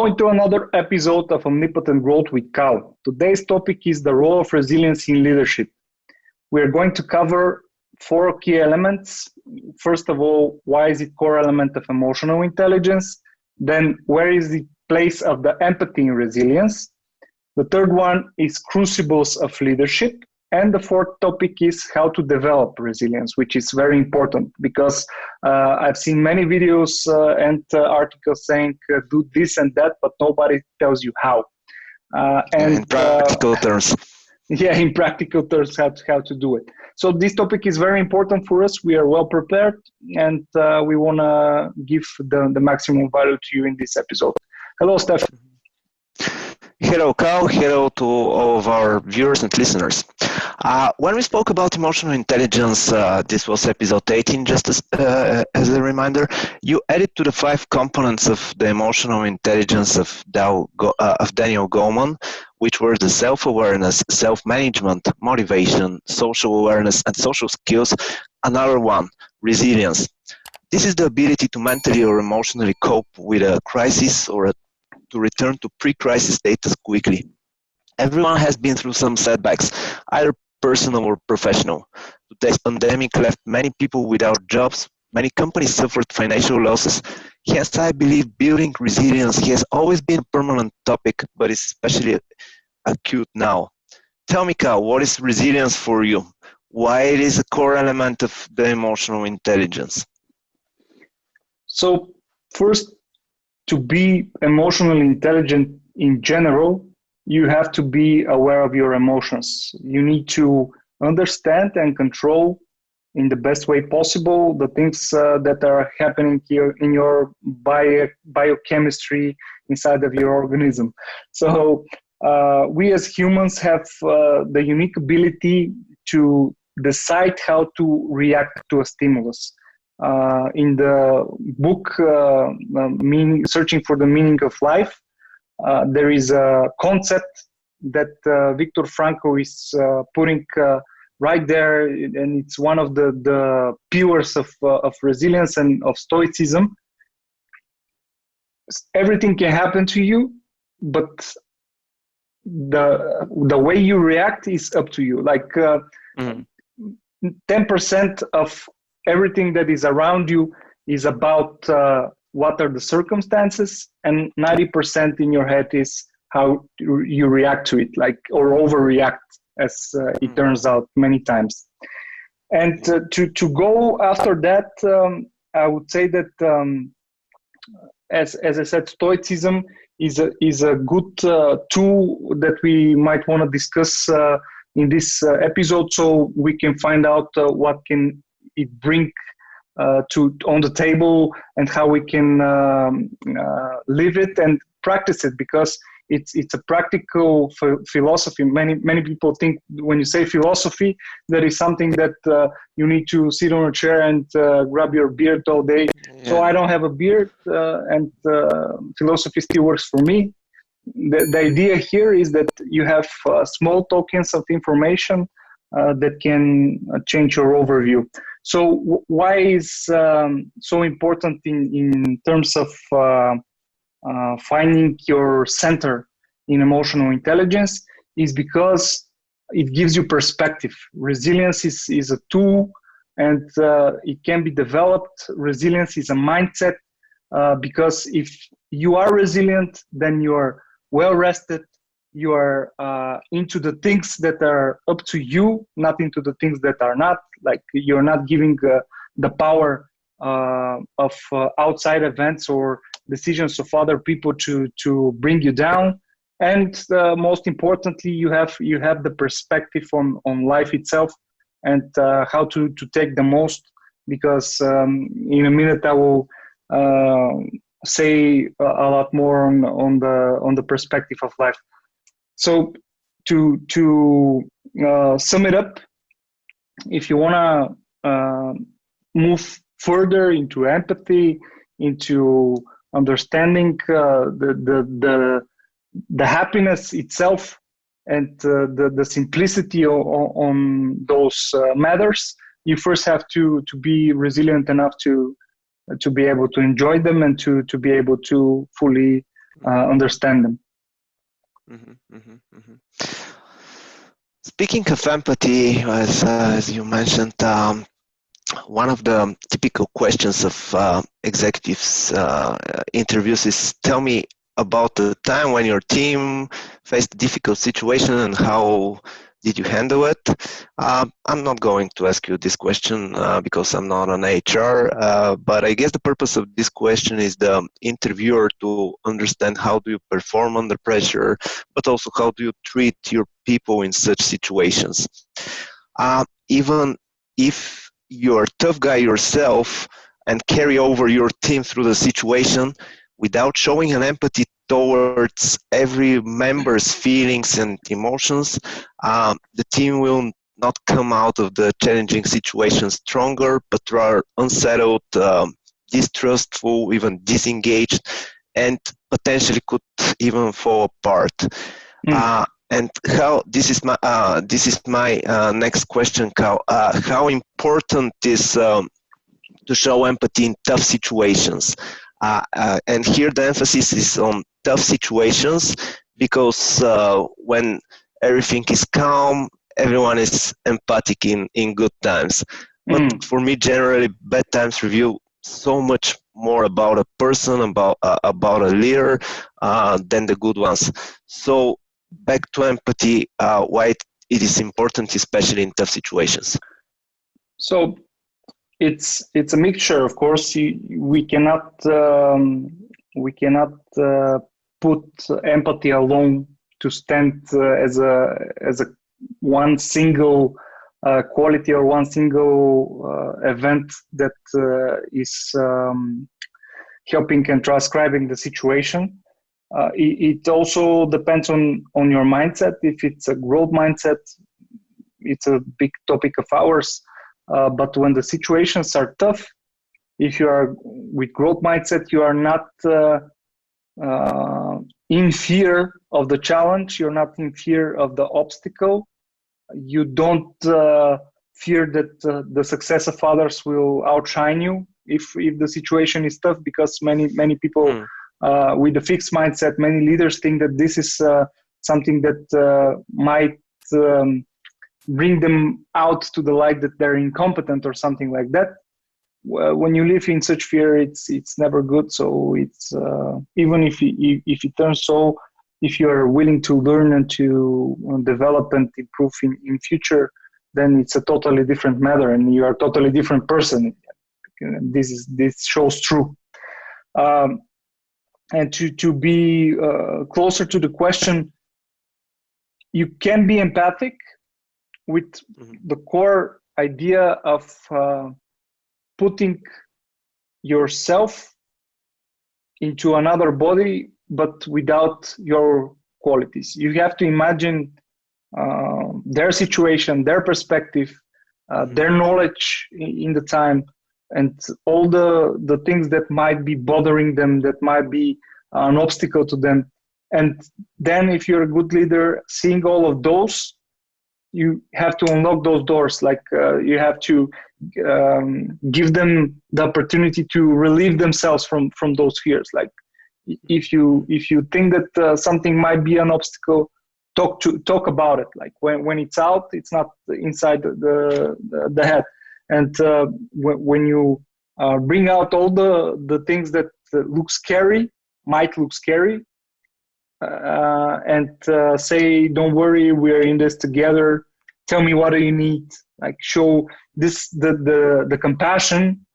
Hello into another episode of Omnipotent Growth with Kal. Today's topic is the role of resilience in leadership. We're going to cover four key elements. First of all, why is it core element of emotional intelligence? Then, where is the place of the empathy in resilience? The third one is crucibles of leadership. And the fourth topic is how to develop resilience, which is very important because I've seen many videos and articles saying do this and that, but nobody tells you how. In practical terms. Yeah, in practical terms, how to do it. So this topic is very important for us. We are well prepared, and we want to give the maximum value to you in this episode. Hello, Stefan. Hello, Kal. Hello to all of our viewers and listeners. When we spoke about emotional intelligence, this was episode 18, just as a reminder, you added to the 5 components of the emotional intelligence of Daniel Goleman, which were the self-awareness, self-management, motivation, social awareness, and social skills. Another one, resilience. This is the ability to mentally or emotionally cope with a crisis or to return to pre-crisis status quickly. Everyone has been through some setbacks, either personal or professional. Today's pandemic left many people without jobs. Many companies suffered financial losses. Hence, I believe building resilience has always been a permanent topic, but is especially acute now. Tell me, Kal, what is resilience for you? Why it is a core element of the emotional intelligence? So, first, to be emotionally intelligent in general, you have to be aware of your emotions. You need to understand and control in the best way possible the things that are happening here in your biochemistry inside of your organism. So we as humans have the unique ability to decide how to react to a stimulus. In the book Searching for the Meaning of Life, there is a concept that Viktor Frankl is putting right there, and it's one of the pillars of resilience and of stoicism. Everything can happen to you, but the way you react is up to you. Like 10% of everything that is around you is about what are the circumstances, and 90% in your head is how you react to it, like, or overreact, as it turns out many times. And to go after that, I would say that, as I said, stoicism is a good tool that we might want to discuss in this episode, so we can find out what can it bring on the table and how we can live it and practice it, because it's a practical philosophy. Many people think when you say philosophy, that is something that you need to sit on a chair and grab your beard all day. Yeah. So I don't have a beard, and philosophy still works for me. The idea here is that you have small tokens of information that can change your overview. So why is so important in terms of finding your center in emotional intelligence is because it gives you perspective. Resilience is a tool, and it can be developed. Resilience is a mindset, because if you are resilient, then you are well rested. You are into the things that are up to you, not into the things that are not. Like, you're not giving the power of outside events or decisions of other people to bring you down. And most importantly, you have the perspective on life itself and how to take the most. Because in a minute I will say a lot more on the perspective of life. So to sum it up, if you want to move further into empathy, into understanding the happiness itself and the simplicity on those matters, you first have to be resilient enough to be able to enjoy them and to be able to fully understand them. Speaking of empathy, as you mentioned, one of the typical questions of executives interviews is, tell me about the time when your team faced a difficult situation and how did you handle it? I'm not going to ask you this question because I'm not an HR, but I guess the purpose of this question is the interviewer to understand how do you perform under pressure, but also how do you treat your people in such situations. Even if you're a tough guy yourself and carry over your team through the situation without showing an empathy towards every member's feelings and emotions, the team will not come out of the challenging situation stronger, but rather unsettled, distrustful, even disengaged, and potentially could even fall apart. And how this is my next question, Kal. How important is to show empathy in tough situations? And here the emphasis is on tough situations because when everything is calm, everyone is empathic in good times. But for me, generally, bad times reveal so much more about a person, about a leader, than the good ones. So back to empathy, why it is important, especially in tough situations. So it's a mixture, of course. We cannot put empathy alone to stand as a one single quality or one single event that is helping and transcribing the situation. It also depends on your mindset. If it's a growth mindset, it's a big topic of ours. But when the situations are tough, if you are with growth mindset, you are not in fear of the challenge. You're not in fear of the obstacle. You don't fear that the success of others will outshine you if the situation is tough, because many people with a fixed mindset, many leaders think that this is something that might bring them out to the light that they're incompetent or something like that. When you live in such fear, it's never good. So it's even if it turns so, if you are willing to learn and to develop and improve in future, then it's a totally different matter, and you are a totally different person. This shows true. And to be closer to the question, you can be empathic with the core idea of putting yourself into another body, but without your qualities. You have to imagine their situation, their perspective, their knowledge in the time, and all the things that might be bothering them, that might be an obstacle to them. And then if you're a good leader, seeing all of those, you have to unlock those doors. Like you have to give them the opportunity to relieve themselves from those fears. Like if you think that something might be an obstacle, talk about it. Like when it's out, it's not inside the head. And when you bring out all the things that might look scary, and say, don't worry, we're in this together. Tell me, what do you need? Like, show this the compassion.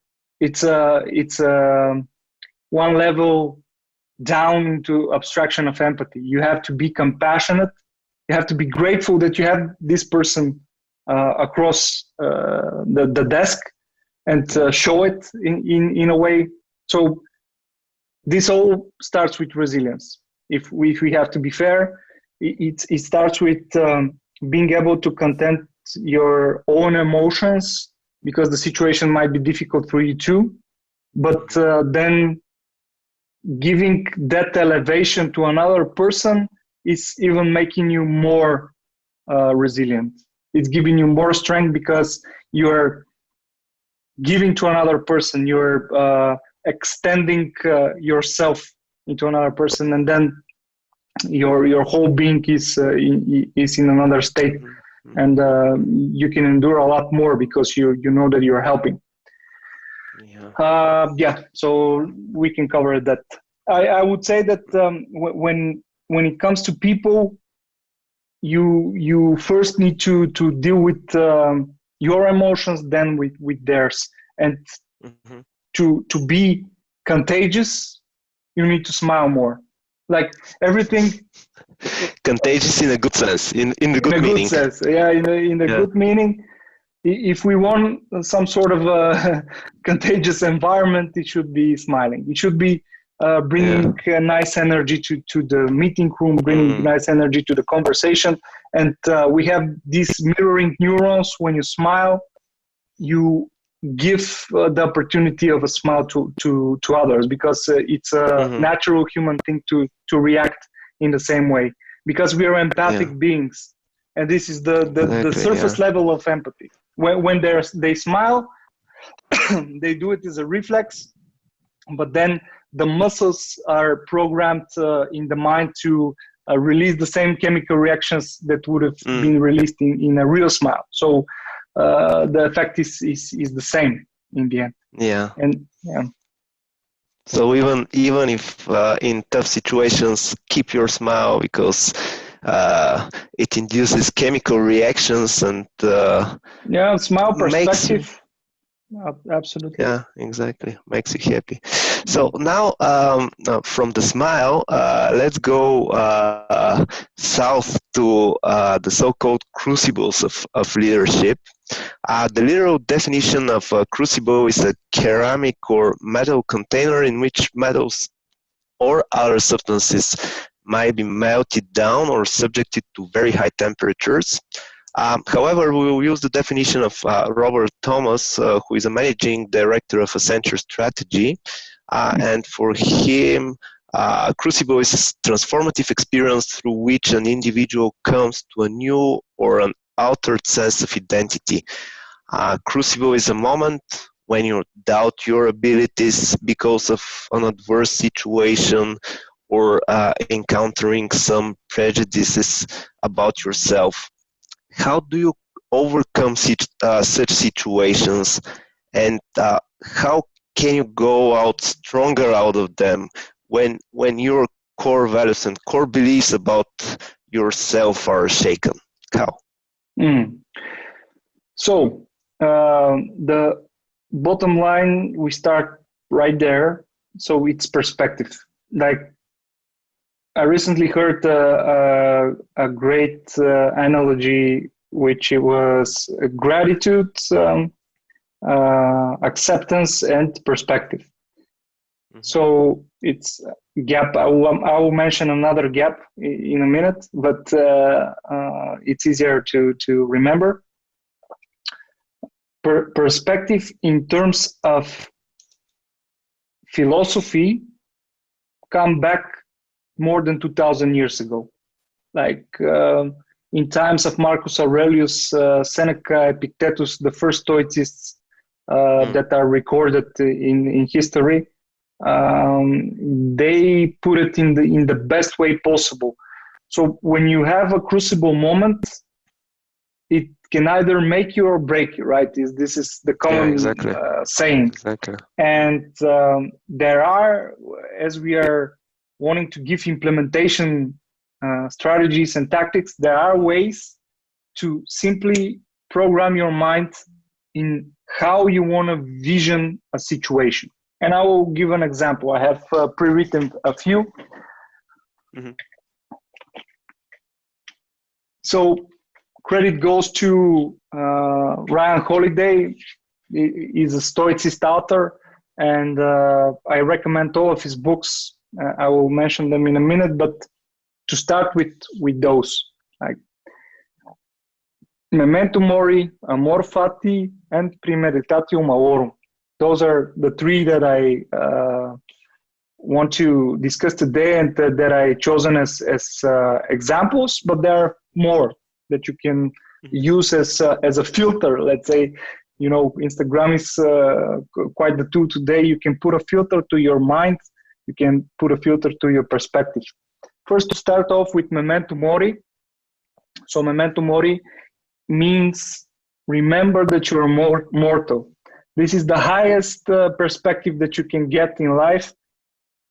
It's one level down into abstraction of empathy. You have to be compassionate. You have to be grateful that you have this person across the desk, and show it in a way. So this all starts with resilience. If we have to be fair, it starts with being able to content your own emotions, because the situation might be difficult for you too, but then giving that elevation to another person is even making you more resilient. It's giving you more strength because you're giving to another person, you're extending yourself into another person, and then your whole being is in another state, and you can endure a lot more because you know that you're helping. So we can cover that. I would say that when it comes to people, you first need to deal with your emotions, then with theirs, and to be contagious, you need to smile more. Like everything. Contagious in a good sense, in the good meaning. Good sense, yeah, in the good meaning. If we want some sort of a contagious environment, it should be smiling. It should be bringing nice energy to the meeting room, bringing nice energy to the conversation. And we have these mirroring neurons. When you smile, you give the opportunity of a smile to others, because it's a natural human thing to react in the same way, because we are empathic beings, and this is the surface level of empathy. When they smile, they do it as a reflex, but then the muscles are programmed in the mind to release the same chemical reactions that would have been released in a real smile. So the effect is the same in the end. So even if in tough situations, keep your smile, because it induces chemical reactions and smile perspective. Absolutely. Yeah, exactly. Makes you happy. So now, from the smile, let's go south to the so-called crucibles of leadership. The literal definition of a crucible is a ceramic or metal container in which metals or other substances might be melted down or subjected to very high temperatures. However, we will use the definition of Robert Thomas, who is a managing director of Accenture Strategy. And for him, Crucible is a transformative experience through which an individual comes to a new or an altered sense of identity. Crucible is a moment when you doubt your abilities because of an adverse situation or encountering some prejudices about yourself. How do you overcome such situations, and how can you go out stronger out of them when your core values and core beliefs about yourself are shaken? Kal? So the bottom line, we start right there. So it's perspective. Like, I recently heard a great analogy, which it was gratitude, acceptance, and perspective. So it's gap. I will mention another gap in a minute, but it's easier to remember. Perspective in terms of philosophy come back more than 2,000 years ago. Like in times of Marcus Aurelius, Seneca, Epictetus, the first Stoicists that are recorded in history, they put it in the best way possible. So when you have a crucible moment, it can either make you or break you, right? This is the common saying. Exactly. And there are, as we are wanting to give implementation strategies and tactics, there are ways to simply program your mind in how you want to vision a situation. And I will give an example. I have pre-written a few. So credit goes to Ryan Holiday. He's a Stoicist author, and I recommend all of his books. I will mention them in a minute, but to start with those, like Memento Mori, Amor Fati, and Premeditatio Malorum. Those are the three that I want to discuss today, and that I chosen as examples, but there are more that you can use as a filter. Let's say, Instagram is quite the tool today. You can put a filter to your mind you can put a filter to your perspective. First, to start off with Memento Mori. So Memento Mori means remember that you're mortal. This is the highest perspective that you can get in life.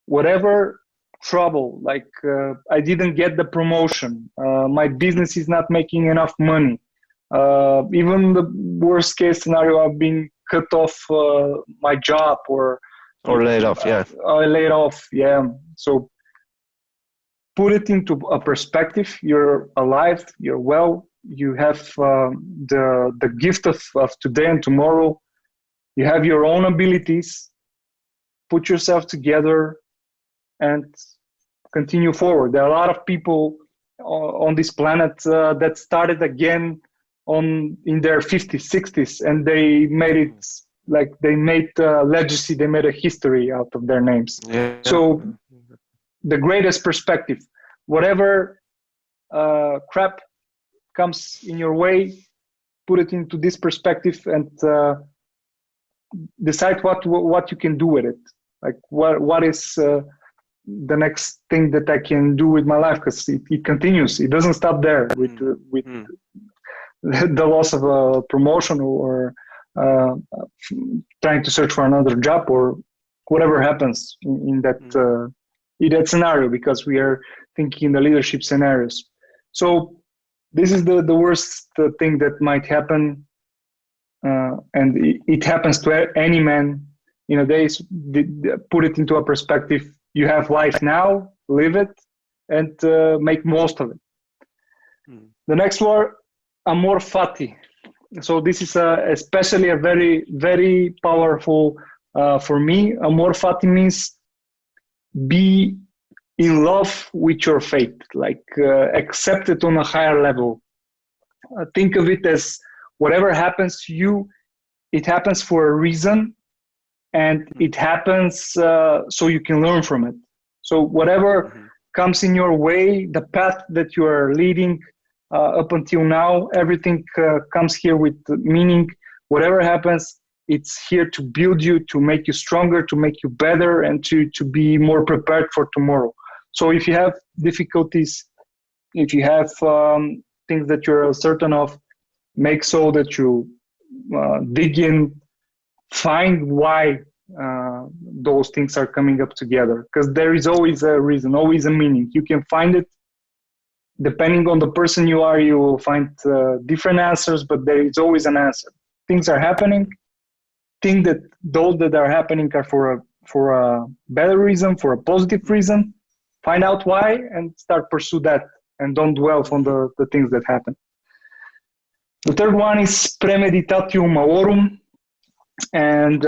Whatever trouble, like I didn't get the promotion, my business is not making enough money, even the worst case scenario, I've been cut off my job or laid off. Yeah, laid off. Yeah. So put it into a perspective. You're alive, you're well, you have the gift of today and tomorrow, you have your own abilities. Put yourself together and continue forward. There are a lot of people on this planet that started again in their 50s, 60s, and they made it, like they made a legacy, they made a history out of their names. Yeah. So the greatest perspective, whatever crap comes in your way, put it into this perspective and decide what you can do with it. Like what is the next thing that I can do with my life, because it continues. It doesn't stop there with the loss of a promotion or trying to search for another job or whatever happens in that scenario, because we are thinking in the leadership scenarios. So this is the worst thing that might happen, and it happens to any man in a day. Put it into a perspective. You have life now, live it, and make most of it. The next word, amor fati. So this is especially a very, very powerful for me. Amor fati means be in love with your fate, like accept it on a higher level. Think of it as whatever happens to you, it happens for a reason, and it happens so you can learn from it. So whatever comes in your way, the path that you are leading up until now, everything comes here with meaning. Whatever happens, it's here to build you, to make you stronger, to make you better, and to be more prepared for tomorrow. So if you have difficulties, if you have things that you're certain of, make so that you dig in, find why those things are coming up together, because there is always a reason, always a meaning. You can find it. Depending on the person you are, you will find different answers, but there is always an answer. Things are happening. Think that those that are happening are for a better reason, for a positive reason. Find out why and start pursue that, and don't dwell on the things that happen. The third one is premeditatio malorum, and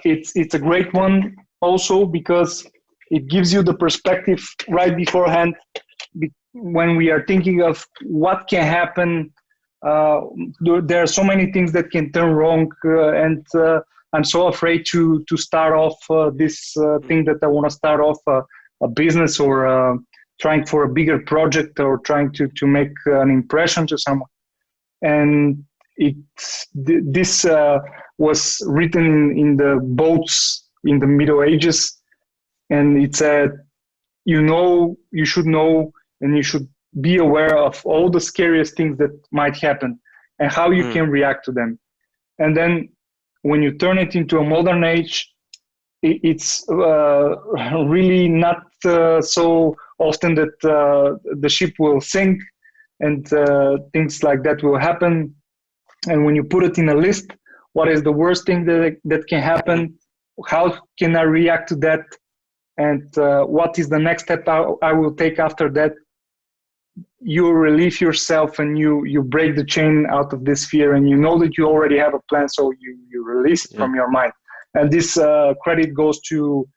it's a great one also because it gives you the perspective right beforehand. When we are thinking of what can happen, there are so many things that can turn wrong, and I'm so afraid to start off this thing that I want to start off a business or trying for a bigger project or trying to make an impression to someone. And this was written in the boats in the Middle Ages, and it said, you should know, and you should be aware of all the scariest things that might happen and how you can react to them. And then when you turn it into a modern age, it's really not so often that the ship will sink and things like that will happen. And when you put it in a list, what is the worst thing that can happen? How can I react to that? And what is the next step I will take after that? You relieve yourself and you break the chain out of this fear, and you know that you already have a plan, so you release it from your mind. And this credit goes to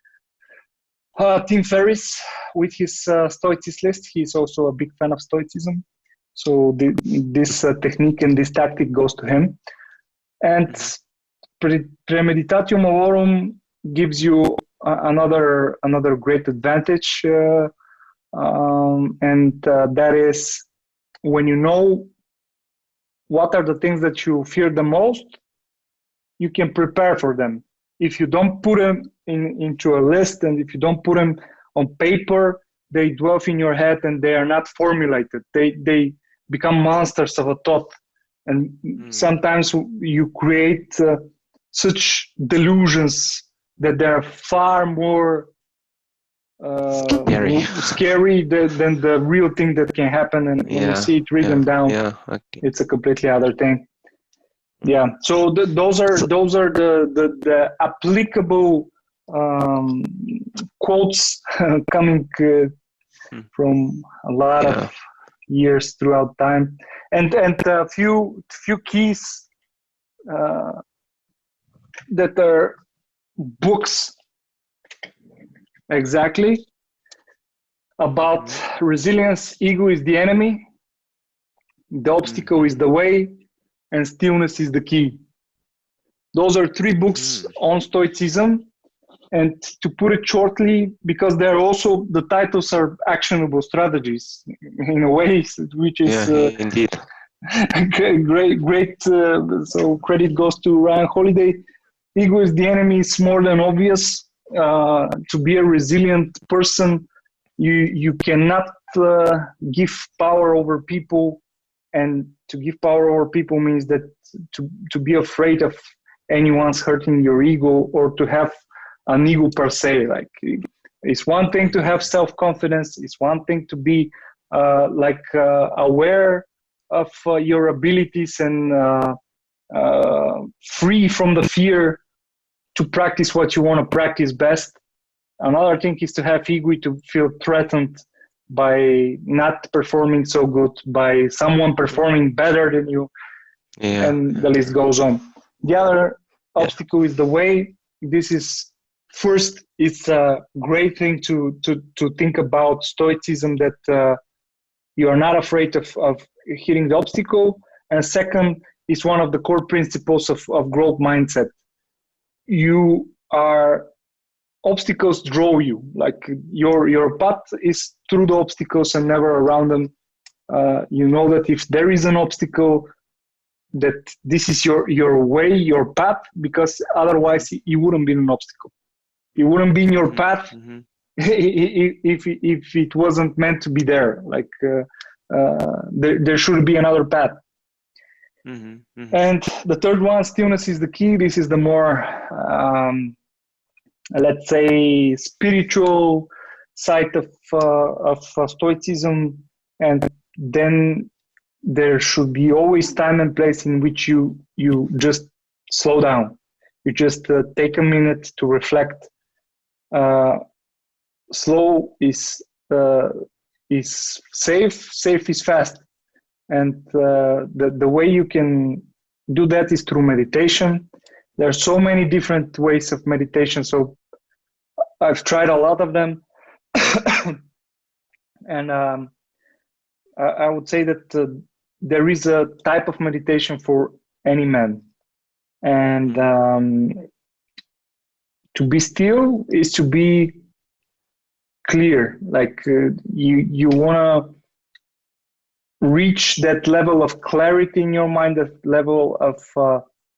Tim Ferris with his Stoicist list. He's also a big fan of Stoicism. So this technique and this tactic goes to him. And premeditatio malorum gives you another great advantage, and that is when you know what are the things that you fear the most, you can prepare for them. if you don't put them into a list, and if you don't put them on paper, they dwell in your head and they are not formulated. They become monsters of a thought. And sometimes you create such delusions that they're far more scary than the real thing that can happen. And when you see it written down, it's a completely other thing. Yeah. So those are the applicable quotes coming from a lot of years throughout time, and a few keys that are books exactly about resilience. Ego is the enemy, the obstacle is the way, and stillness is the key. Those are 3 books on Stoicism. And to put it shortly, because they're also, the titles are actionable strategies in a way, which is indeed great. So credit goes to Ryan Holiday. Ego is the enemy is more than obvious. To be a resilient person, you cannot give power over people, and to give power over people means that to be afraid of anyone's hurting your ego, or to have an ego per se. Like, it's one thing to have self-confidence, it's one thing to be aware of your abilities and free from the fear to practice what you want to practice best. Another thing is to have ego, to feel threatened by not performing so good, by someone performing better than you, and the list goes on. The other obstacle is the way. This is, first, it's a great thing to think about Stoicism, that you are not afraid of hitting the obstacle. And second, it's one of the core principles of growth mindset. Obstacles draw you. Like, your path is through the obstacles and never around them. You know that if there is an obstacle, that this is your way, your path, because otherwise you wouldn't be an obstacle. It wouldn't be in your path if it wasn't meant to be there. Like, there should be another path. And the third one, stillness is the key. This is the more, let's say, spiritual side of Stoicism. And then there should be always time and place in which you just slow down. You just take a minute to reflect. Slow is safe is fast, and the way you can do that is through meditation. There are so many different ways of meditation, so I've tried a lot of them. And I would say that there is a type of meditation for any man, and to be still is to be clear. Like, you want to reach that level of clarity in your mind, that level of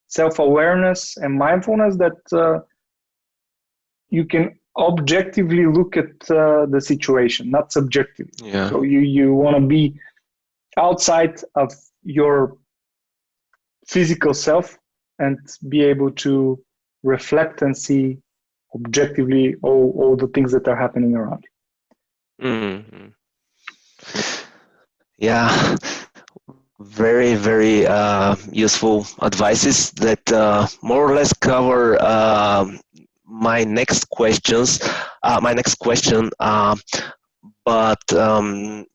self-awareness and mindfulness, that you can objectively look at the situation, not subjectively. So you want to be outside of your physical self and be able to reflect and see objectively all the things that are happening around you. Yeah, very, very useful advices that more or less cover my next question, but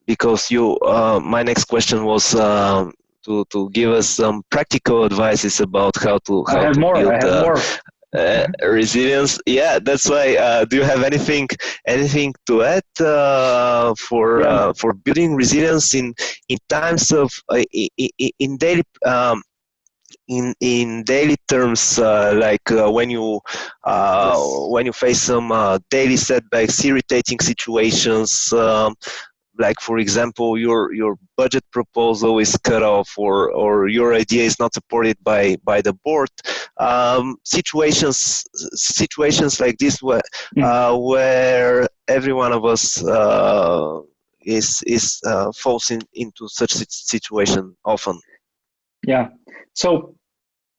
because my next question was to give us some practical advices about how to build resilience. Yeah, that's why. Do you have anything to add for building resilience in times of in daily in daily terms, when you face some daily setbacks, irritating situations? like for example, your budget proposal is cut off, or your idea is not supported by the board. Situations like this where every one of us is falls into such situation often. Yeah. So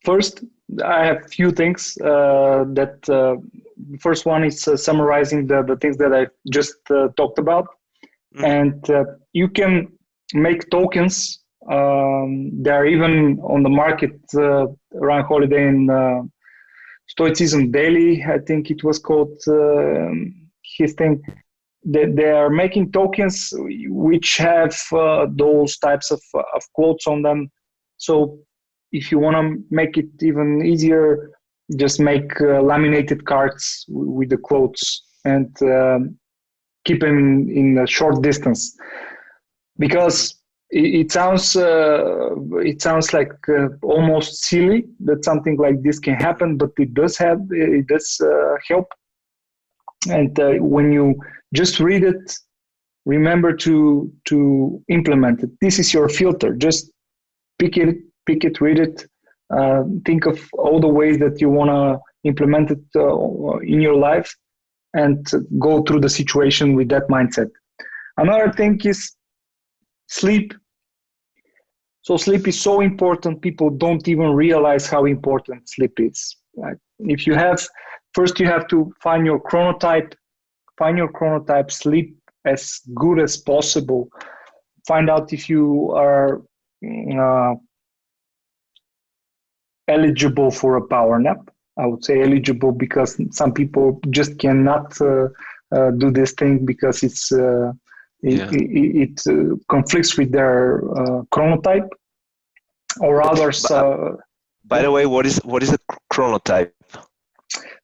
first, I have few things that. First one is summarizing the things that I just talked about, and you can make tokens. They are even on the market. Ryan Holiday in Stoicism Daily, I think it was called his thing. They are making tokens which have those types of quotes on them. So if you want to make it even easier, just make laminated cards with the quotes and keep them in a short distance, because it sounds like almost silly that something like this can happen, but it does help. And when you just read it, remember to implement it. This is your filter. Just pick it, read it. Think of all the ways that you want to implement it in your life, and go through the situation with that mindset. Another thing is sleep. So sleep is so important. People don't even realize how important sleep is. Right? If you have, first you have to find your chronotype. Find your chronotype. Sleep as good as possible. Find out if you are eligible for a power nap. I would say eligible because some people just cannot do this thing because it conflicts with their chronotype, or others. By the way, what is a chronotype?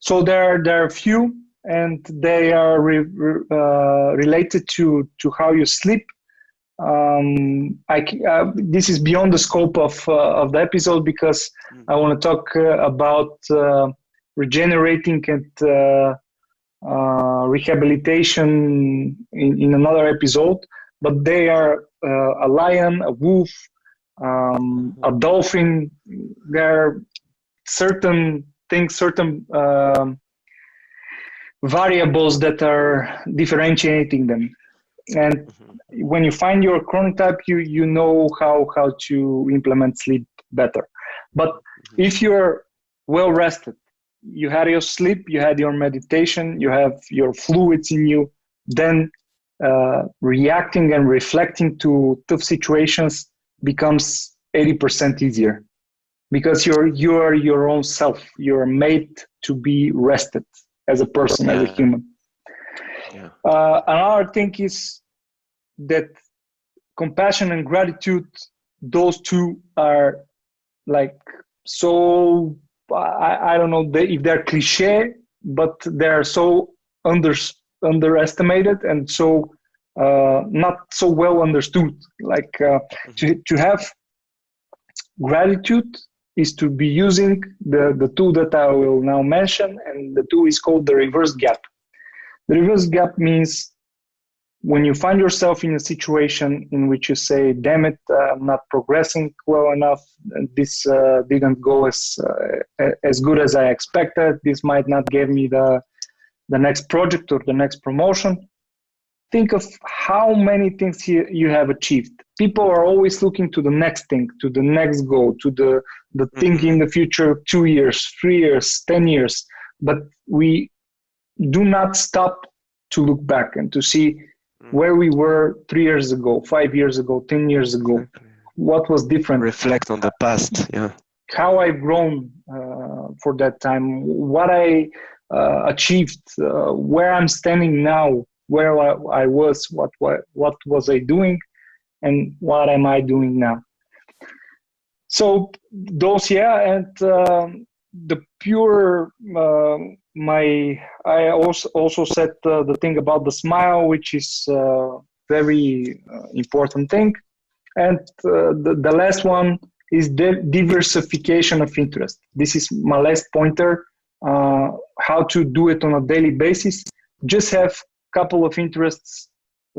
So there are a few, and they are related to how you sleep. This is beyond the scope of the episode, because I want to talk about regenerating and rehabilitation in another episode. But they are a lion, a wolf, a dolphin. There are certain things, certain variables that are differentiating them. And when you find your chronotype, you know how to implement sleep better. But if you're well rested, you had your sleep, you had your meditation, you have your fluids in you, then reacting and reflecting to tough situations becomes 80% easier, because you're your own self. You're made to be rested as a person, as a human. Yeah. Another thing is that compassion and gratitude, those two are like so, I don't know if they're cliche, but they're so underestimated and so not so well understood. Like to have gratitude is to be using the tool that I will now mention, and the tool is called the reverse gap. The reverse gap means when you find yourself in a situation in which you say, damn it, I'm not progressing well enough, this didn't go as good as I expected, this might not give me the next project or the next promotion. Think of how many things you have achieved. People are always looking to the next thing, to the next goal, to the thing in the future, 2 years, 3 years, 10 years. But we do not stop to look back and to see where we were 3 years ago, 5 years ago, 10 years ago. What was different? Reflect on the past, yeah. How I've grown for that time, what I achieved, where I'm standing now, where I was, what was I doing, and what am I doing now. So those, and the pure, I also said the thing about the smile, which is very important thing. And the last one is the diversification of interest. This is my last pointer, how to do it on a daily basis. Just have a couple of interests,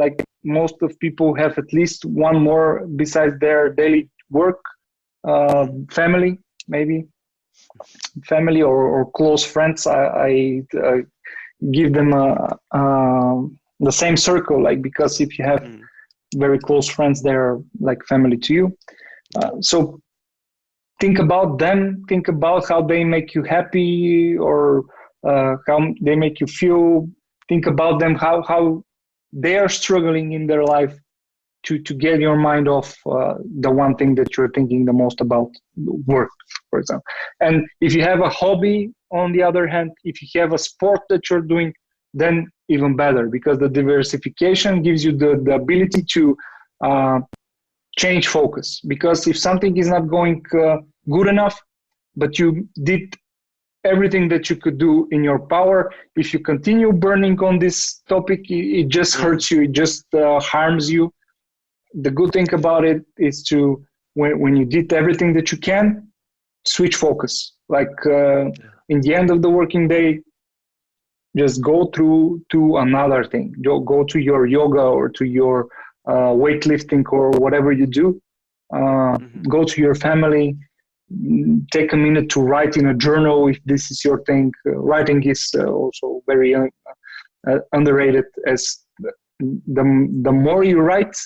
like most of people have at least one more besides their daily work, family, maybe family or close friends. I give them the same circle, like, because if you have very close friends, they're like family to you. So think about them, think about how they make you happy, or how they make you feel. Think about them, how they are struggling in their life to get your mind off the one thing that you're thinking the most about, work, for example. And if you have a hobby, on the other hand, if you have a sport that you're doing, then even better, because the diversification gives you the ability to change focus. Because if something is not going good enough, but you did everything that you could do in your power, if you continue burning on this topic, it just hurts you, it just harms you. The good thing about it is to, when you did everything that you can, switch focus. Like in the end of the working day, just go through to another thing. Go to your yoga or to your weightlifting or whatever you do. Go to your family. Take a minute to write in a journal if this is your thing. Writing is also very underrated, as the more you write,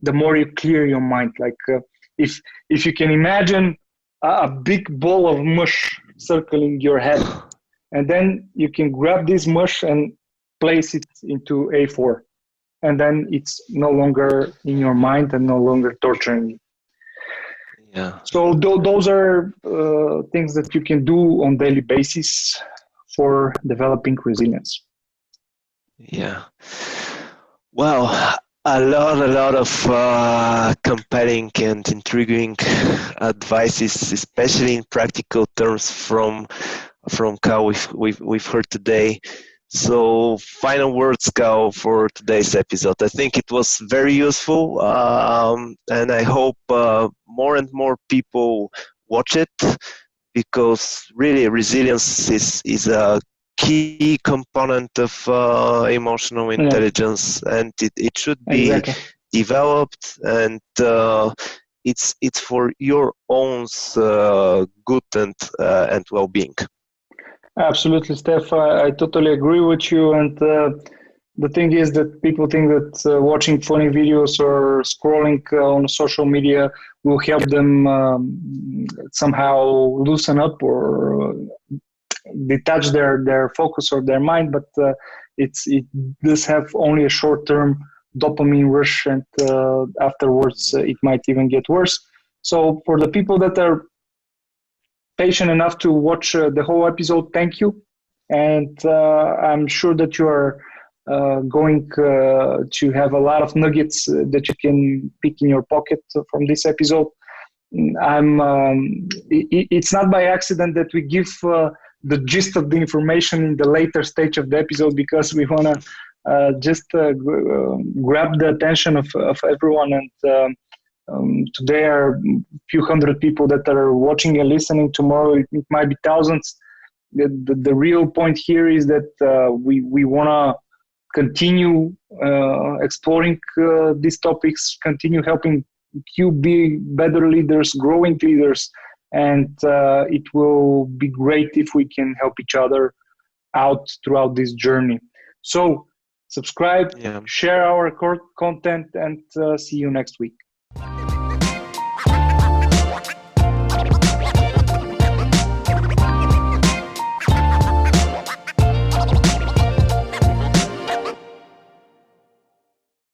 the more you clear your mind. Like if you can imagine a big ball of mush circling your head, and then you can grab this mush and place it into A4, and then it's no longer in your mind and no longer torturing you. Yeah. So those are things that you can do on daily basis for developing resilience. Yeah. Well, a lot of compelling and intriguing advices, especially in practical terms from Kal we've heard today. So final words, Kal, for today's episode. I think it was very useful, and I hope more and more people watch it, because really resilience is a key component of emotional intelligence, and it should be developed, and it's for your own good and well-being. Absolutely, Steph. I totally agree with you. And the thing is that people think that watching funny videos or scrolling on social media will help them somehow loosen up or detach their focus or their mind. But it does have only a short-term dopamine rush, and afterwards it might even get worse. So for the people that are patient enough to watch the whole episode, thank you. And I'm sure that you are going to have a lot of nuggets that you can pick in your pocket from this episode. It's not by accident that we give the gist of the information in the later stage of the episode, because we want to just grab the attention of everyone. And today are a few hundred people that are watching and listening. Tomorrow it might be thousands. The real point here is that we want to continue exploring these topics, continue helping you be better leaders, growing leaders, and it will be great if we can help each other out throughout this journey. So subscribe, share our content, and see you next week.